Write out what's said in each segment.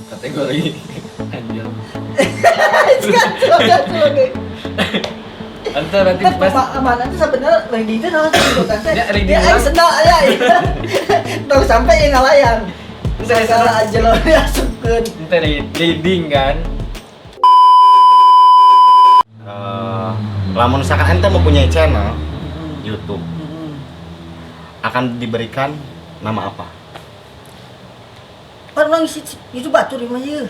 kategori anjir. Gacor deh. Anta berarti Tapi pas pemahaman itu sebenarnya leading itu nama sebutan teh. Ya, leading Ya orang. sendal ya. Tuh sampai yang ngalayang. Segala aja lo diasupkeun. ente leading kan. Lamun misalkan ente mempunyai channel YouTube, akan diberikan nama apa? Orang isi itu batur mah ieu.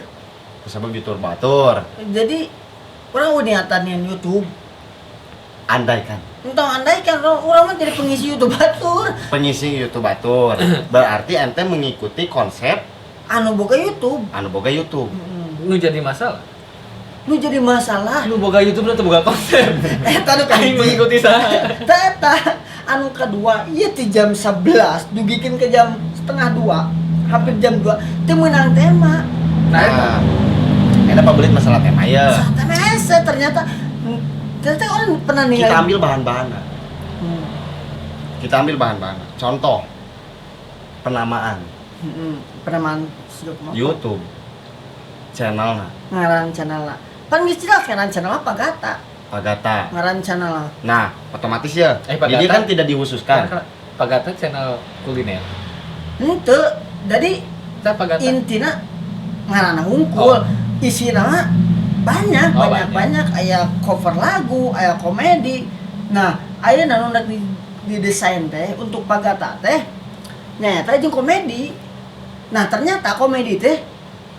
Sebab YouTube batur. Jadi orang udah niatan yang YouTube. Andaikan Entah andai kan orang mah jadi pengisi YouTube batur. pengisi YouTube batur, berarti ente mengikuti konsep Anu boga YouTube. anu boga YouTube. Nu jadi masalah. Lu jadi masalah. Lu boga YouTube atau boga konsep? Eta nu Aing kahiji. mengikuti saha? Eta anu kedua ieu ti jam 11 dugikeun ke jam setengah 2, hampir jam 2 teu meunang tema. Nah, Ente pabelit masalah tema ya. Tema ese ternyata orang pernah ningali. Kita ambil bahan-bahannya. Hmm. Kita ambil bahan-bahan. Contoh penamaan Penamaan siapa mah? YouTube channelnya Ngaran channel lah. Pan geus jelas ngaran channel apa Gata. Pagata. Ngaran channel lah. Nah, otomatis ya. Pagata. Jadi kan tidak dikhususkan. Pagata channel kuliner. Henteu. Jadi Kita Pagata. intina ngaranna hungkul. Oh. Isina mah banyak, Oh, banyak aya cover lagu, aya komedi. Nah, aya nu didesain teh untuk Pagata teh nyata jeung komedi. Nah, ternyata komedi teh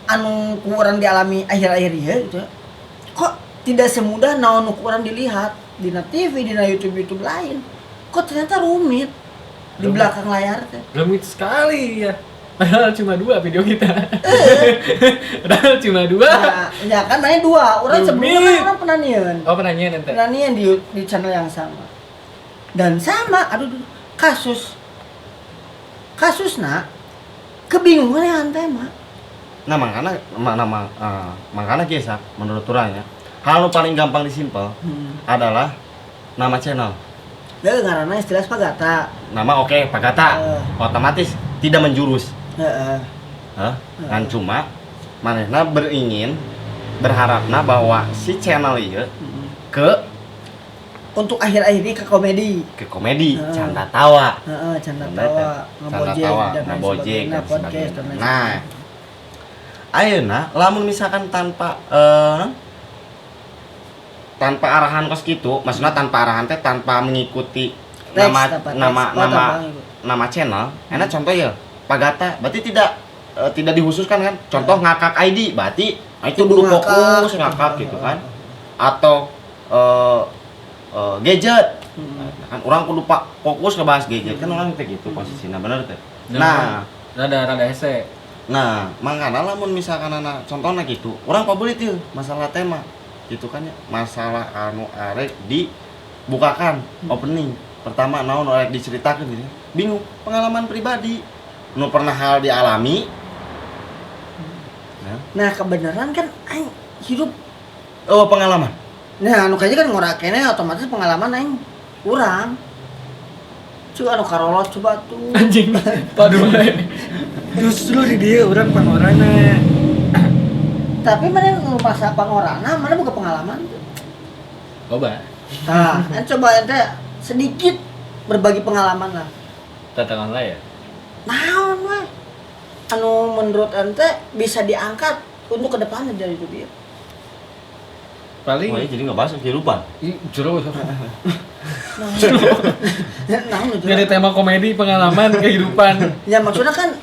anu kurang dialami akhir-akhir ieu gitu. Kok tidak semudah naon nu kurang dilihat dina TV, dina YouTube lain. Kok ternyata rumit di Rumit. belakang layar teh. Rumit sekali ya. Padahal cuma 2 video kita. Padahal cuma 2. Nah, ya kan main 2. Orang sebelumnya Rumit. kan orang pernah nieun. Oh, penanya nanti. Pernah nieun di channel yang sama. Dan sama, aduh kasusna kebingungan yang tema. Nah, makanya kisah menurut orangnya, hal paling gampang disimpel adalah nama channel. Dia ngaranna istilah Pagata. Nama oke, Pagata. Otomatis tidak menjurus. Heeh. Kan cuma manehna berharapna bahwa si channel ieu ke Untuk akhir-akhir ini ke komedi. komedi, Heeh. canda tawa. Heeh, canda Canda tawa, ngabojek ngabojek dan podcast sebagainya. dan lain Nah, ayeuna lamun misalkan tanpa arahan kos gitu, maksudnya tanpa arahan teh tanpa mengikuti nama channel. Enak contoh ya, Pagata, berarti tidak dikhususkan kan? Contoh ngakak ID, berarti itu dulu fokus ngakak gitu kan? Atau gadget, kan orang kudu fokus ngebahas gadget kan orang kayak gitu posisinya bener teh. Nah, rada hese. nah, makanya lamun misalkan anak contohnya gitu, orang pabelit tuh masalah tema gitu kan ya, masalah anu arek dibukakan opening pertama naon arek diceritakan gitu, bingung pengalaman pribadi, nu pernah hal dialami. Nah, kebenaran kan aing hidup. Oh, pengalaman. Nah, anu kayaknya kan ngorakene otomatis pengalaman aing kurang. Coba anu karolot coba tuh. Anjing. Waduh. Justru di dia orang pangorana. Tapi mana nu masa pangorana, mana buka pengalaman tuh. Coba. Nah, kan coba ente sedikit berbagi pengalaman lah. Tantangan lah ya. Naon weh? Anu menurut ente bisa diangkat untuk kedepannya dari itu dia. Paling Oh, jadi nggak bahas kehidupan. jero. Naon itu? Jadi tema komedi, pengalaman, kehidupan. Ya maksudnya kan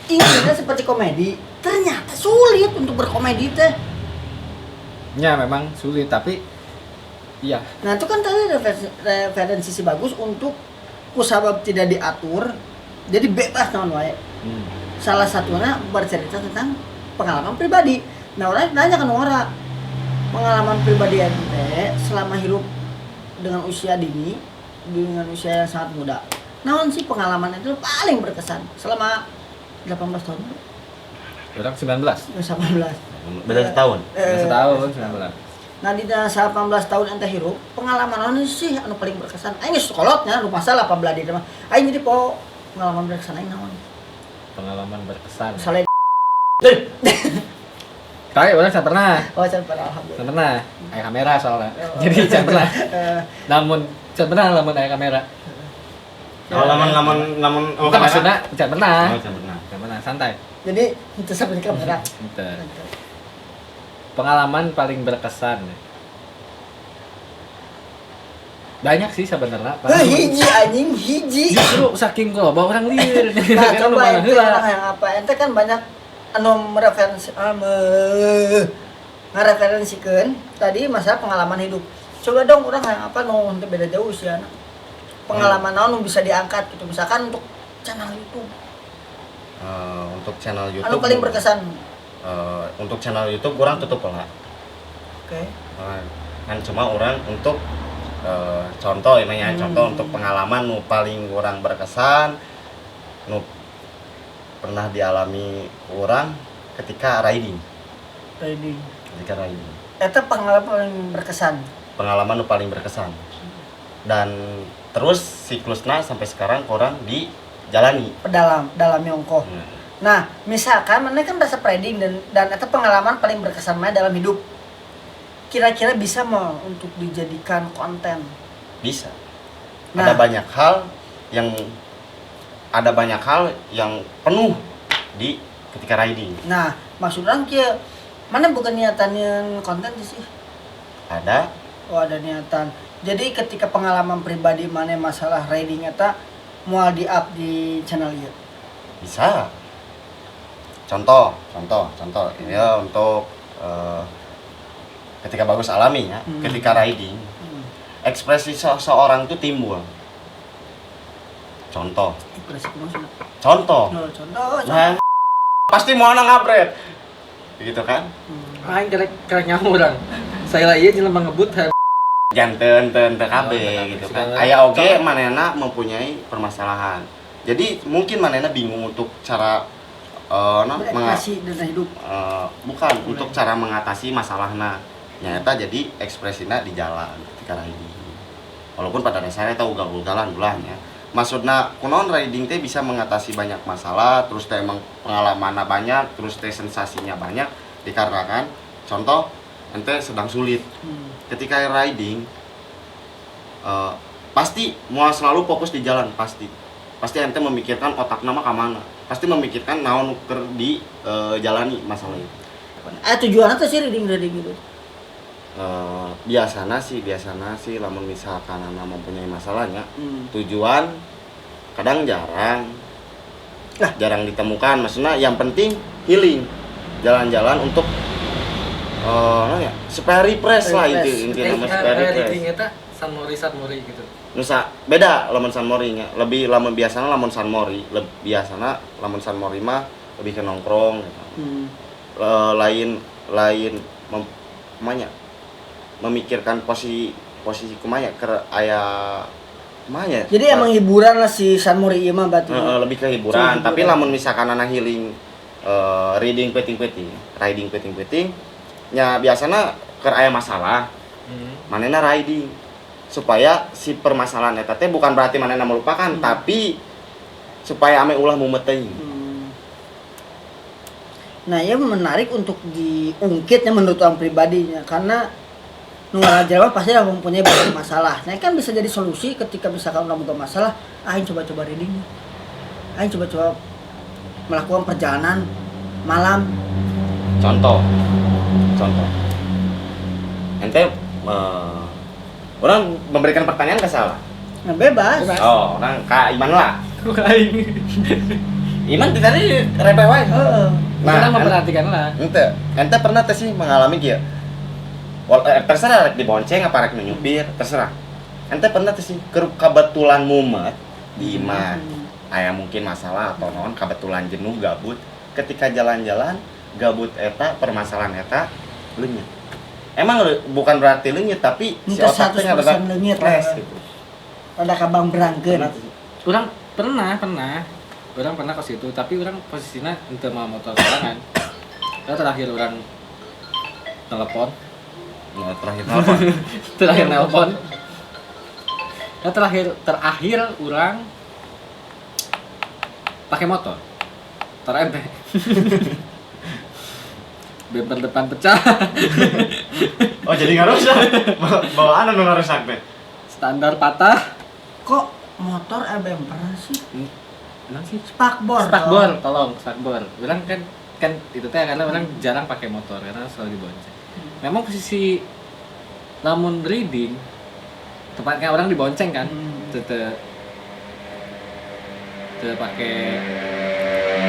intinya seperti komedi, ternyata sulit untuk berkomedi teh. Ya memang sulit tapi iya. Nah itu kan tadi referensi si bagus untuk kusabab tidak diatur, jadi bebas naon wae. Salah satunya bercerita tentang pengalaman pribadi. Nah orang nanya kan orang pengalaman pribadi ente selama hidup dengan usia dini, dengan usia yang sangat muda. Naon sih pengalaman itu paling berkesan selama 18 tahun? Orang 19. 18. Beda setahun. Setahun 19. Nah di 18 tahun ente hirup pengalaman naon sih anu paling berkesan? Aing geus kolotnya nu masalah apa beladi mah. Aing jadi po pengalaman berkesan aing naon? Pengalaman berkesan. Misalnya Kayak orang saya pernah. Oh, can pernah alhamdulillah. Saya pernah. Aya kamera soalnya. Oh. Jadi saya pernah. Eh, Namun saya pernah lamun aya kamera. Oh, lamun Bukan maksudnya saya pernah. Oh, saya pernah. Saya pernah santai. jadi itu sampai kamera. Gitu. Pengalaman paling berkesan. Banyak sih sebenarnya. Hiji anjing, hiji. Justru saking gua bawa orang liar. Nah, coba ente orang yang apa? Ente kan banyak anu mereferensikan tadi masalah pengalaman hidup. Coba dong orang yang apa nu henteu beda jauh sih anak. Pengalaman naon nu bisa diangkat gitu misalkan untuk channel YouTube. Untuk channel YouTube. Anu paling berkesan. Untuk channel YouTube kurang tutup lah. Oke. Kan cuma orang untuk contoh ini ya, contoh untuk pengalaman nu paling kurang berkesan nu pernah dialami orang ketika riding. Eta pengalaman paling berkesan. Pengalaman nu paling berkesan. Dan terus siklusnya sampai sekarang orang dijalani. Dalam Yongko. Nah, misalkan mana kan rasa riding dan eta pengalaman paling berkesan mana dalam hidup. Kira-kira bisa mau untuk dijadikan konten? Bisa. Nah. Ada banyak hal yang penuh di ketika riding. Nah, maksud orang kia mana bukan niatannya konten sih? Ada. Oh, ada niatan. Jadi ketika pengalaman pribadi mana masalah riding eta mau di-up di channel ieu. Bisa. Contoh ya untuk ketika bagus alami ya, ketika riding, ekspresi seseorang itu timbul. Contoh. Contoh. Nah, pasti mau anak ngabret, gitu kan? Aing kerek nyaho urang. Saya lah ieu jelema ngebut Janten TKB gitu kan. Aya oge manehna mempunyai permasalahan. Jadi mungkin manehna bingung untuk cara mengatasi dana hidup. Bukan untuk cara mengatasi masalahna. Nyata jadi ekspresina di jalan ketika riding. Walaupun pada dasarnya tahu ugal-ugalan ulahnya. Maksudna kunaon riding teh bisa mengatasi banyak masalah, terus teh emang pengalamanna banyak, terus teh sensasinya banyak dikarenakan contoh ente sedang sulit. Ketika riding pasti mau selalu fokus di jalan pasti ente memikirkan otak nama kemana, pasti memikirkan naon nuker di jalani masalah itu. Tujuannya tuh sih riding gitu. Biasana sih lamun misalkan anak mempunyai masalahnya tujuan kadang jarang ditemukan, maksudnya yang penting healing, jalan-jalan untuk supaya refresh lah itu intinya nama supaya refresh. Eta San Mori gitu. Nusa beda lamun San Mori nya, lebih lamun biasana lamun San Mori mah lebih ke nongkrong gitu. Lain memikirkan posisi kumanya ke aya kumanya. Jadi emang hiburan lah si San Mori ieu mah berarti. Lebih ke hiburan, tapi lamun misalkan anak healing riding peting nya biasana ke aya masalah. Manehna riding supaya si permasalahan eta teh bukan berarti manehna melupakan, tapi supaya ame ulah mumet teuing. Nah, ya menarik untuk diungkitnya menurut orang pribadinya karena nuara Jawa pasti orang mempunyai banyak masalah. Nah, kan bisa jadi solusi ketika misalkan orang bukan masalah, aing coba-coba reading. Aing coba-coba melakukan perjalanan malam. Contoh. Ente orang memberikan pertanyaan ke salah. Nah, bebas. Oh, orang ka Iman lah. Aing. Iman tadi repe wae. Heeh. Nah, memperhatikan lah. Ente pernah teh sih mengalami kieu? Terserah rek dibonceng apa rek nyupir, terserah. Ente pernah teh sih kebetulan mumet di Iman. Aya mungkin masalah atau non kebetulan jenuh gabut. Ketika jalan-jalan gabut eta permasalahan eta lenyit. Emang bukan berarti lenyit tapi si otaknya ada lenyit stres gitu. Ada kabang berangkeun. Orang pernah ke situ, tapi orang posisinya untuk mau motor serangan. Terakhir orang telepon. Terakhir nelpon. Terakhir orang pakai motor. Terente. bumper depan pecah. Oh jadi nggak rusak. Bawaan anu nggak rusak teh. Standar patah. Kok motor bumper sih? Emang sih? Spakbor. Tolong spakbor. Bilang kan itu teh karena orang jarang pakai motor karena selalu dibonceng. Memang posisi lamun reading tepatnya orang dibonceng kan, tete pakai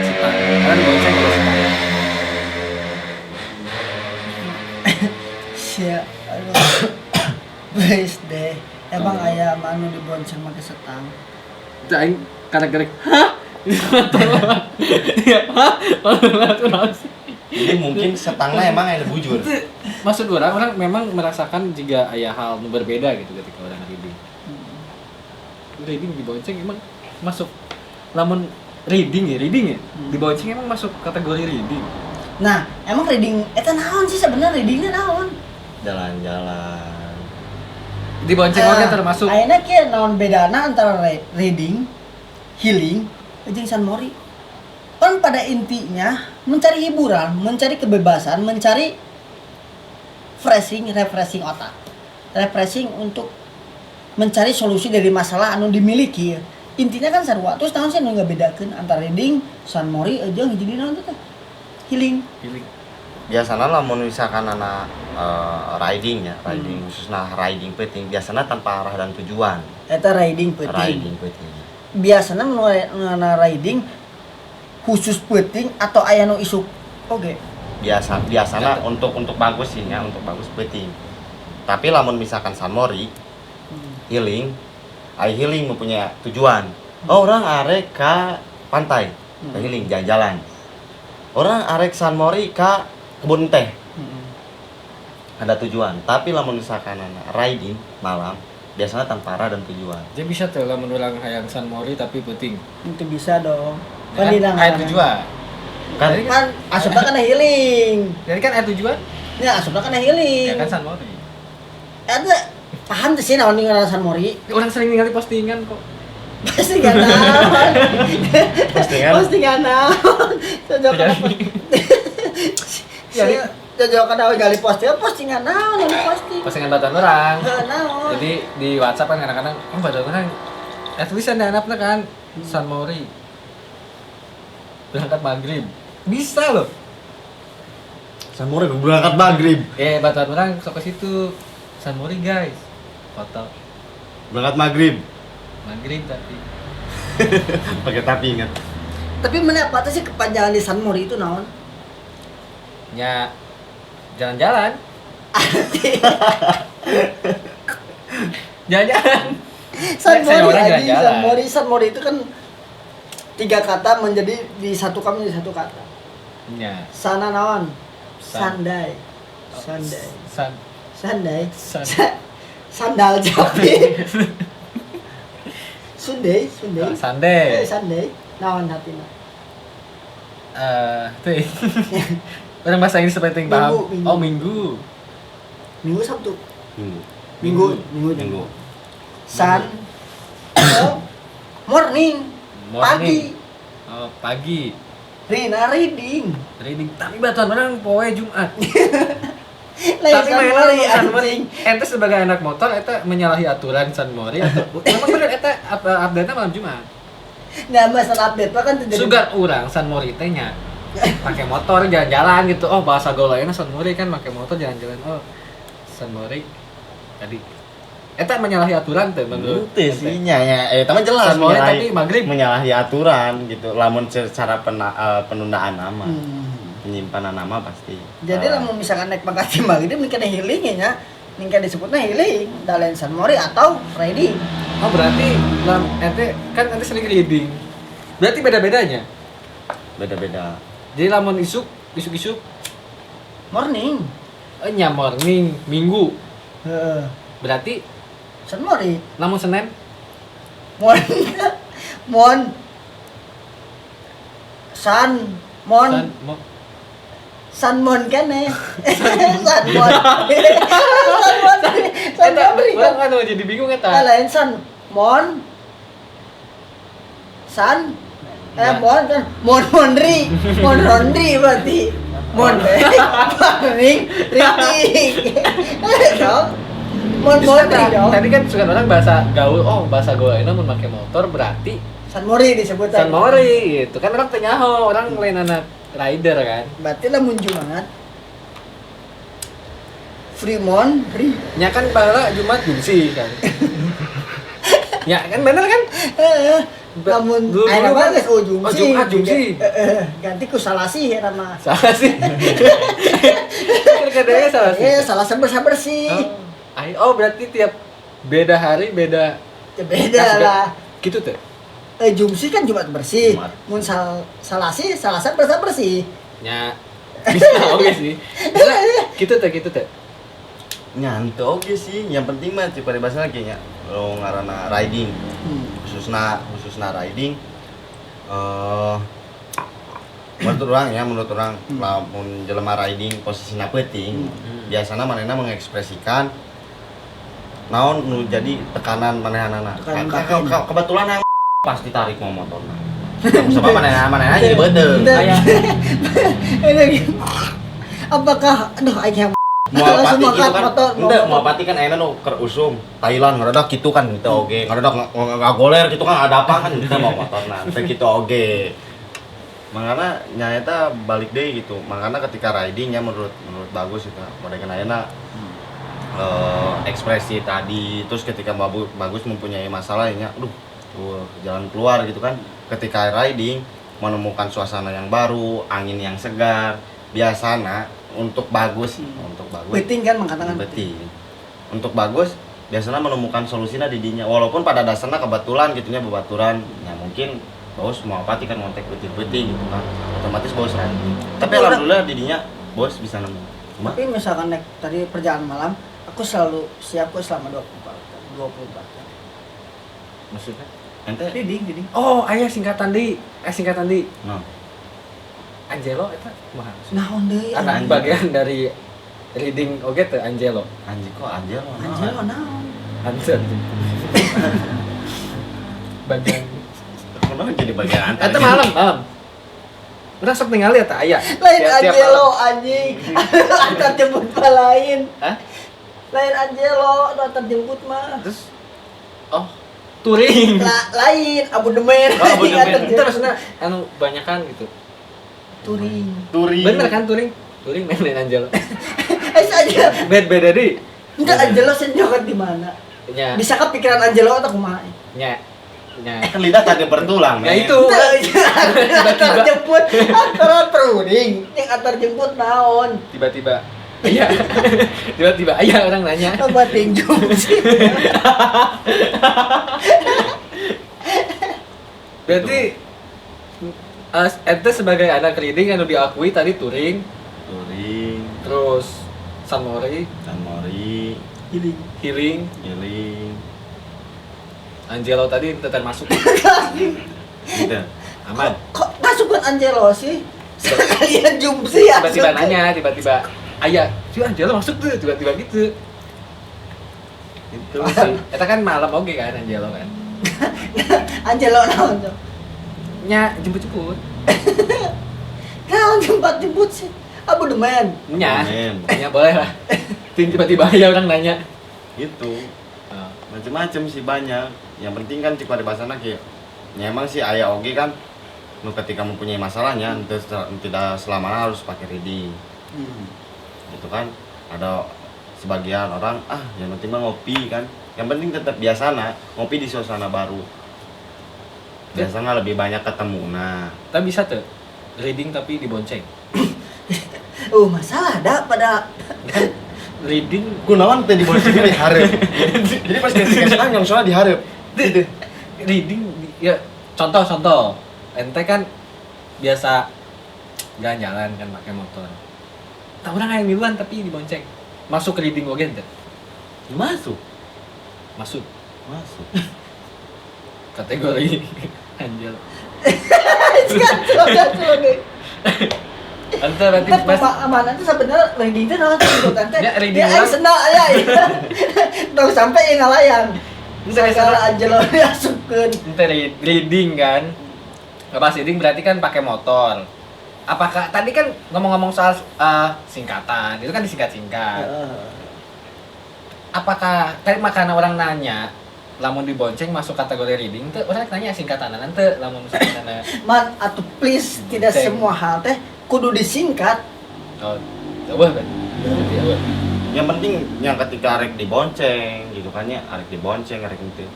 setang, karena dibonceng terus. Sia, aduh. Beis deh. Emang aya manu dibonceng make setang. Aing karek-karek. Hah? Iya, hah? Jadi mungkin setangnya emang yang bujur. Maksud orang memang merasakan jika aya hal nu berbeda gitu ketika orang reading. Reading dibonceng emang masuk lamun reading ya dibonceng emang masuk kategori reading. Nah, emang reading eta naon sih sebenarnya readingnya naon? Jalan-jalan. Dibonceng orangnya termasuk Ayeuna kieu naon bedana antara reading, healing, jeung San Mori? Kan pada intinya mencari hiburan, mencari kebebasan, mencari refreshing otak. Refreshing untuk mencari solusi dari masalah anu dimiliki. Intinya kan sarua. Terus naon sih anu ngabedakeun antara reading, San Mori jeung hiji naon teh? Healing. Biasanya lamun misalkan anak riding khususnya riding penting biasanya tanpa arah dan tujuan. Eta riding penting. Riding penting. Biasanya mengenai riding khusus penting atau aya nu isuk oge. Biasanya untuk bagus sih ya, untuk bagus penting. Tapi lamun misalkan San Mori healing mempunyai tujuan. Oh, orang arek ka pantai, ke healing jalan-jalan. Orang arek San Mori ka kebun teh. Ada tujuan. Tapi lamun misalkan riding malam biasanya tanpa arah dan tujuan. Jadi bisa tuh lamun urang hayang San Mori tapi penting. Itu bisa dong. Kan aya tujuan. Kan asupna kana healing. Jadi kan aya tujuan? Ya, asupna kana healing. Ya kan San Mori. Ada paham tuh sih naon ngaran San Mori? Orang sering ningali postingan kok. Pasti gak naon. Postingan naon. Jadi Jojo kada gali postingan naon yang posting. Postingan batuan orang. Naon. Jadi di WhatsApp kan kadang-kadang batuan orang tulisan anak kan San Mori. Berangkat maghrib. Bisa loh. San Mori berangkat maghrib. Batuan orang sok ke situ. San Mori guys. Foto Berangkat maghrib. tapi Pakai tapi ingat. Tapi mana apa sih kepanjangan di San Mori itu naon? ya jalan-jalan. Jalan-jalan. San Saya Mori orang lagi, jalan-jalan. San Mori itu kan 3 kata menjadi disatukan menjadi 1 kata. Ya. Sana naon? San. Sandai. Sandai. San. Sandal japi. Sundai. Sande. Sandai. Naon hatina? Tuh. Orang bahasa Inggris seperti yang paham. Minggu. Oh, Minggu. Minggu Sabtu. Minggu. Sun. Morning. Pagi. Oh, pagi. Rina reading. Reading. Tapi batuan orang poe Jumat. Lain San Mori San Mori. anjing. Ente sebagai anak motor, eta menyalahi aturan San Mori atau memang bener eta update-nya malam Jumat. Nah, masalah update mah kan tidak. Sugar urang San Mori teh nya pakai motor jalan-jalan gitu. Oh, bahasa gaulana San Mori kan pakai motor jalan-jalan. Oh, San Mori tadi eta menyalahi aturan teh menurut Teu sih nya eta mah jelas San Mori tapi maghrib menyalahi aturan gitu. Lamun secara penundaan nama. Penyimpanan nama pasti. Jadi lamun misalkan naik pangkat maghrib nih kana healing nya, nih kana disebutnya healing, dalen San Mori atau reading. Oh, berarti ente kan ente sering reading. Berarti beda-bedanya. Beda-beda. Jadi lamun isuk Morning. nya morning, Minggu. Heeh. Berarti San Mori. lamun Senin Mon. San Mon. San Sanmon kan ya. Sanmon. Sanmon. Orang kan jadi bingung eta. Lain Sanmon. San. Mon kan Mon Mondri berarti. Mon paling reading. Dong. Mon Nah, dong. tadi kan suka orang bahasa gaul, bahasa gaul ini mau pakai motor berarti San Mori disebut San Mori gitu kan orang tenyaho, orang lain anak rider kan. Berarti lah muncul banget. Fremont, Ya kan bala Jumat Jumsi kan. Ya kan bener kan? namun Dulu ayeuna kan- mah geus ujung Oh, sih. Jumat, Jumsi. Ganti ku salasi eta mah. Salah sih. Kadang-kadang salah sih. Salah bersih. Berarti tiap beda hari beda Ya beda Kas- lah. gitu tuh. Jumsi kan Jumat bersih. Jumat. Mun salasi bersih. Ya bisa oke sih. Bisa, gitu tuh. Nyantu oke sih, yang penting mah pada bahasa lagi nya lo ngarana riding, khususna riding. Menurut orang lamun jelema riding posisinya penting, biasanya manehna mengekspresikan naon nu jadi tekanan manehanana. Tekanan batin. Kebetulan yang pasti tarik mau motorna. Sebab manehna jadi beudeuh. Kayak Apakah aing Mau pati Langsung gitu angkat kan, motor, ente motor. mau pati kan ayeuna nu keur usum Thailand ngadadak gitu kan gitu oge, ngadadak ngagoler gitu kan ada apa kan kita mau motorna, teh gitu oge. Makanya nyaeta balik deh gitu, makanya ketika riding ya menurut bagus itu, modern ayeuna ekspresi tadi, terus ketika bagus mempunyai masalah ya, jalan keluar gitu kan, ketika riding menemukan suasana yang baru, angin yang segar, biasana untuk bagus. penting kan mengatakan Betul. Untuk bagus biasanya menemukan solusinya di dinya. Walaupun pada dasarnya kebetulan gitunya bebaturan, ya mungkin bos mau apa kan ngontek betul-betul gitu kan. Otomatis bos riding. Tapi alhamdulillah di dinya bos bisa nemu. Cuma Tapi misalkan naik tadi perjalanan malam, aku selalu siap kok selama 24 jam. maksudnya. ente Reading. Aya singkatan di. no. Angelo eta kumaha? Naon deui? Anak Anjing. bagian dari reading oge teh Angelo. Anjing kok anjir lo. Anjir naon? Anjir. Bagian Kenapa jadi bagian ante? eta malam. Urang sok ningali eta aya. Lain Tiap-tiap Angelo malam. anjing. Antar jemput mah lain. Hah? Lain Angelo, antar jemput mah. Terus touring. Lain abonemen. Abu antar Dhabi. Itu jemput. maksudnya banyakan gitu. Touring. Touring. Bener kan touring? Touring main Angelo. Saja. Beda di. Enggak Angelo senjokan di mana? Nya Bisa kepikiran Angelo atau kumaha? nya Kan lidah tadi bertulang. Ya men. itu. Antar jemput, antar touring, yang antar jemput naon? Tiba-tiba iya. Tiba-tiba aya orang nanya. Apa tinju sih? Berarti ente sebagai anak reading anu diakui tadi touring, Touring, terus San Mori, San Mori, healing, Giling, Angelo tadi teter masuk. gitu. Aman. Kok masukkan Angelo sih? Sekalian jumsi ya. Tiba-tiba nanya, tiba-tiba aya, si Angelo masuk tuh, tiba-tiba gitu. Itu sih. Eta kan malam oke kan Angelo kan. Angelo naon tuh? Nya jemput-jemput. Naon jemput sih? Abu demen. Nya. Men. Nya boleh lah. Tiba-tiba aya orang nanya. Gitu. Macem-macem sih banyak. Yang penting kan cik pada bahasana kayak ya emang sih ayah oge kan lu ketika mempunyai masalahnya tidak selamanya harus pakai reading gitu kan. Ada sebagian orang yang penting mah ngopi kan, yang penting tetap biasana ngopi di suasana baru, biasanya lebih banyak ketemu. Nah Tapi bisa tuh reading tapi dibonceng. Masalah ada pada Kan reading kunaon teh di boncengnya di hareup. Jadi pas kasih yang soalnya di hareup gitu. reading ya contoh ente kan biasa jalan-jalan kan pakai motor. Tak orang yang miluan tapi dibonceng. Masuk ke reading oge ente. Masuk Kategori Angel. Ente berarti Tapi mas amanah itu sebenarnya reading itu naon sih buat ante? Ya, reading Dia orang. senang ya. Tahu sampai yang ngalayan. Bisa Segala Angelo diasupkeun. ente reading kan. Nggak pas reading berarti kan pakai motor. apakah tadi kan ngomong-ngomong soal singkatan, itu kan disingkat-singkat. Apakah tadi makanya orang nanya lamun dibonceng masuk kategori reading tuh orang nanya singkatan nanti lamun misalkan Man, atau please tidak Bonceng. semua hal teh kudu disingkat. oh wah kan Yang penting yang ketika arek dibonceng gitu kan ya, arek dibonceng arek itu.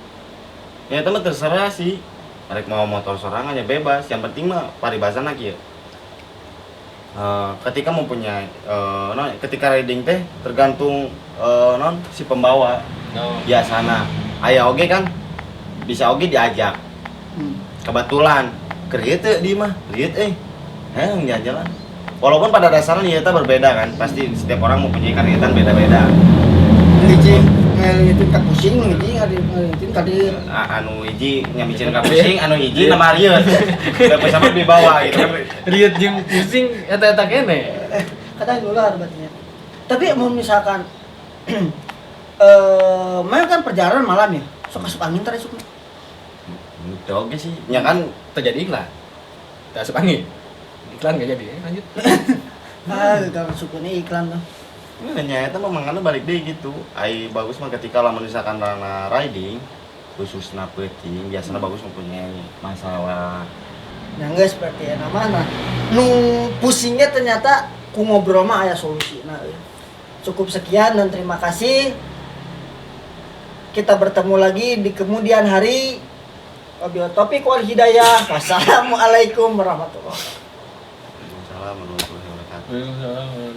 Ya teman terserah sih. Arek mau motor sorangan ya bebas, yang penting mah paribasan lagi ya. Ketika mempunyai ketika riding teh tergantung si pembawa no. biasana aya oge kan bisa oge diajak kebetulan kriet di mah kriet jalan-jalan walaupun pada dasarnya kita berbeda kan pasti setiap orang mempunyai karietan beda-beda Hiji ngeliatin ka pusing, hiji ngeliatin tadi anu hiji nyamicin ka pusing anu hiji nama Rieu udah sama di bawah gitu kan Riet jeung pusing eta kene kadang nular berarti. Tapi mau misalkan main kan perjalanan malam ya, sok asup angin tadi sok. itu oge sih ya kan terjadi iklan tak asup angin iklan gak jadi lanjut Kalau sukunya iklan tuh. Nya eta mah mangana balik deui gitu. Ai bagus mah ketika lamun misalkan rana riding khususna peuting biasanya bagus mempunyai masalah. Nah geus seperti eta mah nu pusingnya ternyata ku ngobrol mah aya solusi. Nah, cukup sekian dan terima kasih. Kita bertemu lagi di kemudian hari. Wabillahi taufiq wal hidayah. Wassalamualaikum warahmatullahi wabarakatuh. Waalaikumsalam warahmatullahi wabarakatuh. Waalaikumsalam.